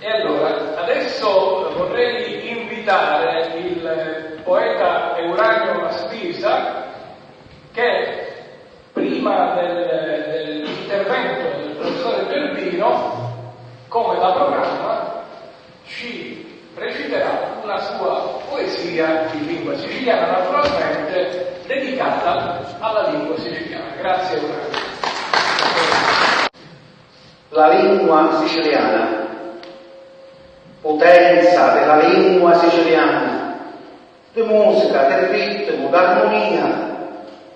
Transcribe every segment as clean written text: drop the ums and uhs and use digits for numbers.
E allora, adesso vorrei invitare il poeta Euranio Maspisa, che prima dell'intervento del professore Gerbino, come da programma, ci reciterà una sua poesia in lingua siciliana, naturalmente dedicata alla lingua siciliana. Grazie Euranio. La lingua siciliana, potenza della lingua siciliana, di musica, del ritmo, d'armonia,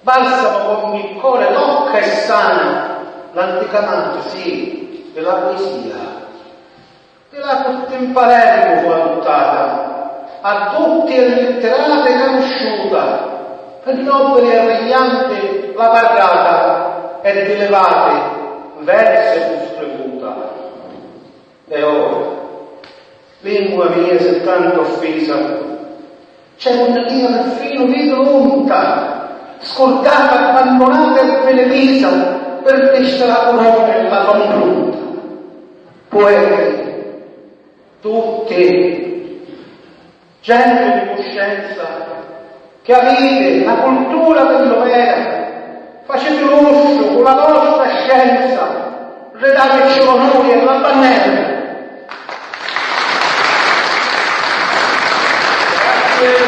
balsamo con il cuore tocca e sana, l'anticamente, sì, della poesia, della contemporanea fu adottata, a tutti è letterata e conosciuta, per nobile e regnante la parlata, e di levate verse fu spremuta. E ora, lingua mia se tanto offesa, c'è una via perfino unta, scordata, abbandonata e penedisa, per questa la corona e la congiunta. Poeti, tutti, gente di coscienza, che avete la cultura dell'Omera, facete l'uso con la vostra scienza, redateci l'onore e la bannera,